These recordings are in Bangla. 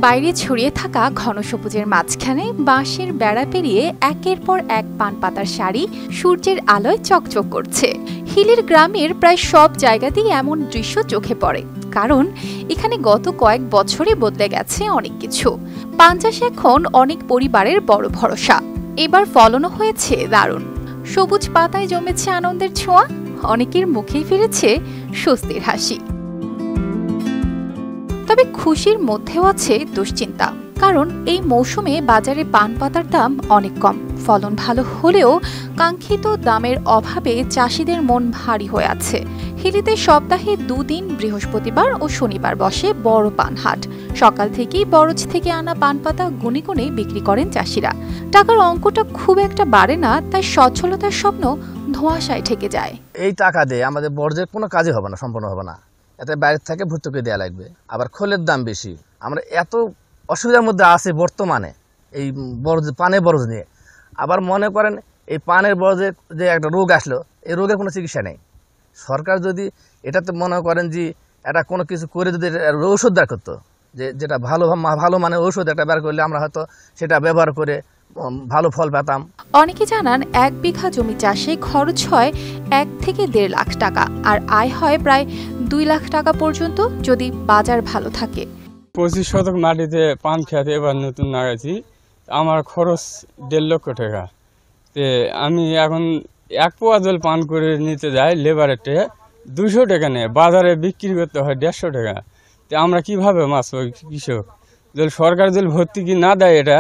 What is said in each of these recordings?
বাইরে ছড়িয়ে থাকা ঘন সবুজের মাঝখানে বাঁশের বেড়া পেরিয়ে একের পর এক পান পাতার সারি সূর্যের আলোয় চকচক করছে। হিলির গ্রামের প্রায় সব জায়গাতেই এমন দৃশ্য চোখে পড়ে, কারণ এখানে গত কয়েক বছরে বদলে গেছে অনেক কিছু। পান চাষ এখন অনেক পরিবারের বড় ভরসা। এবার ফলনও হয়েছে দারুণ। সবুজ পাতায় জমেছে আনন্দের ছোঁয়া, অনেকের মুখেই ফিরেছে স্বস্তির হাসি। তবে খুশির মধ্যেও আছে দুশ্চিন্তা, কারণ এই মৌসুমে বাজারে পান পাতার দাম অনেক কম। ফলন ভালো হলেও কাঙ্ক্ষিত দামের অভাবে চাষিদের মন ভারী হয়ে আছে। হিলিতে সপ্তাহে 2 দিন বৃহস্পতিবার ও শনিবার বসে বড় পান হাট। সকাল থেকেই বরজ থেকে আনা পান পাতা গুনে গুনে বিক্রি করেন চাষিরা। টাকার অঙ্কটা খুব একটা বাড়ে না, তাই সচ্ছলতার স্বপ্ন ধোঁয়াশায় ঠেকে যায়। এই টাকা দিয়ে আমাদের বরজের কোনো কাজই হবে না, সম্পূর্ণ হবে না। এতে বাইরে থেকে ভর্তুকি দেওয়া লাগবে, আবার খোলের দাম বেশি। আমরা এত অসুবিধার মধ্যে আছি বর্তমানে এই বরজ, পানের বরজ নিয়ে। আবার মনে করেন এই পানের বরজে যে একটা রোগ আসলো, এই রোগের কোনো চিকিৎসা নেই। সরকার যদি এটাতে মনে করেন যে এটা কোনো কিছু করে যদি ঔষধ বের করতো, যেটা ভালো মানে ঔষধ একটা বের করলে আমরা হয়তো সেটা ব্যবহার করে ভালো ফল পেতাম। অনেকে জানান 1 বিঘা জমি চাষে খরচ হয় 1 থেকে 1.5 লাখ টাকা, আর আয় হয় প্রায় 2 লাখ টাকা পর্যন্ত যদি বাজার ভালো থাকে। 25 শতক মাটিতে পান খেতে এবার নতুন লাগাইছি, আমার খরচ 1.5 লক্ষ টাকা। তে আমি এখন 1 পোয়া জল পান করে নিতে যাই, লেবারের টাকা 200 টাকা নেয়, বাজারে বিক্রি করতে হয় 150 টাকা। তে আমরা কিভাবে বাঁচবো কৃষক? যদি সরকার যদি ভর্তুকি না দেয় এটা,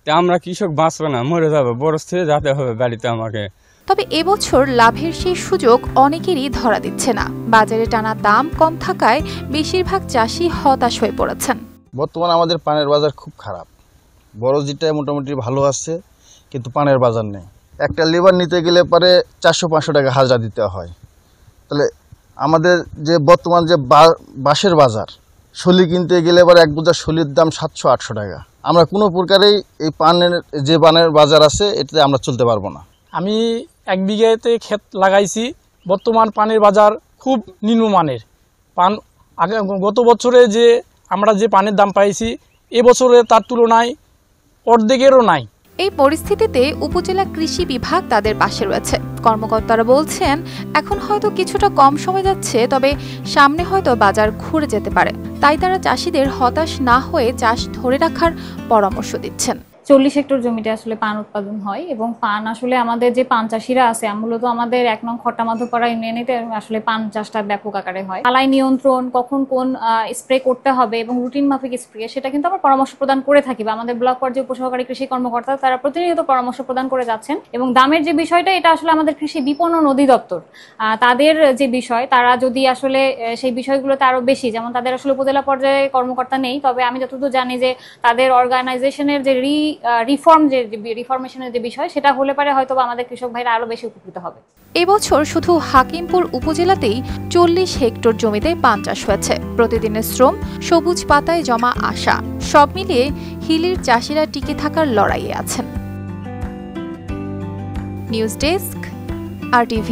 তে আমরা কৃষক বাঁচবো না, মরে যাবো। বরজ থেকে যেতে হবে বাড়িতে আমাকে। তবে এবছর লাভের সেই সুযোগ অনেকেরই ধরা দিচ্ছে না। বাজারে টানা দাম কম থাকায় বেশিরভাগ চাষি হতাশ হয়ে পড়েছেন। বর্তমানে আমাদের পানের বাজার খুব খারাপ। বরজিটা মোটামুটি ভালো আসছে, কিন্তু পানের বাজার নেই। একটা লেবার নিতে গেলে পরে 400-500 টাকা হাজরা দিতে হয়। তাহলে আমাদের যে বর্তমান যে বাঁশের বাজার, শলি কিনতে গেলে পরে 1 বোঝা শলির দাম 700-800 টাকা। আমরা কোনো প্রকারেই এই পানের যে পানের বাজার আছে এটাতে আমরা চলতে পারবো না। আমি 1 বিঘাতে ক্ষেত লাগাইছি। বর্তমান পানের বাজার খুব নিম্নমানের। পান গত বছরে যে আমরা যে পানের দাম পাইছি, এবছরে তার তুলনায় অর্ধেকেরও নাই। এই পরিস্থিতিতে উপজেলা কৃষি বিভাগ তাদের পাশে রয়েছে। কর্মকর্তারা বলছেন এখন হয়তো কিছুটা কম সময় যাচ্ছে, তবে সামনে হয়তো বাজার ঘুরে যেতে পারে। তাই তারা চাষিদের হতাশ না হয়ে চাষ ধরে রাখার পরামর্শ দিচ্ছেন। 40 হেক্টর জমিতে আসলে পান উৎপাদন হয়, এবং পান আসলে আমাদের যে পান চাষিরা আছে, মূলত আমাদের 1 নং খট্টামাধবপাড়া ইউনিয়নেতে আসলে পান চাষটা ব্যাপক আকারে হয়। আলাই নিয়ন্ত্রণ, কখন কোন স্প্রে করতে হবে এবং রুটিন মাফিক স্প্রে, সেটা কিন্তু আমরা পরামর্শ প্রদান করে থাকি। বা আমাদের ব্লক পর্যায়ে উপসহকারী কৃষি কর্মকর্তা তারা প্রতিনিয়ত পরামর্শ প্রদান করে যাচ্ছেন। এবং দামের যে বিষয়টা, এটা আসলে আমাদের কৃষি বিপণন অধিদপ্তর তাদের যে বিষয়, তারা যদি আসলে সেই বিষয়গুলোতে আরো বেশি, যেমন তাদের আসলে উপজেলা পর্যায়ে কর্মকর্তা নেই, তবে আমি যতদূর জানি যে তাদের অর্গানাইজেশনের যে রিফরমেশনের যে বিষয়, সেটা হলে পারে হয়তো আমাদের কৃষক ভাইরা আরো বেশি উপকৃত হবে। এবছর শুধু হাকিমপুর উপজেলাতেই 40 হেক্টর জমিতে পান চাষ হয়েছে। প্রতিদিনের শ্রম, সবুজ পাতায় জমা আশা, সব মিলিয়ে হিলির চাষিরা টিকে থাকার লড়াইয়ে আছেন। News desk, RTV।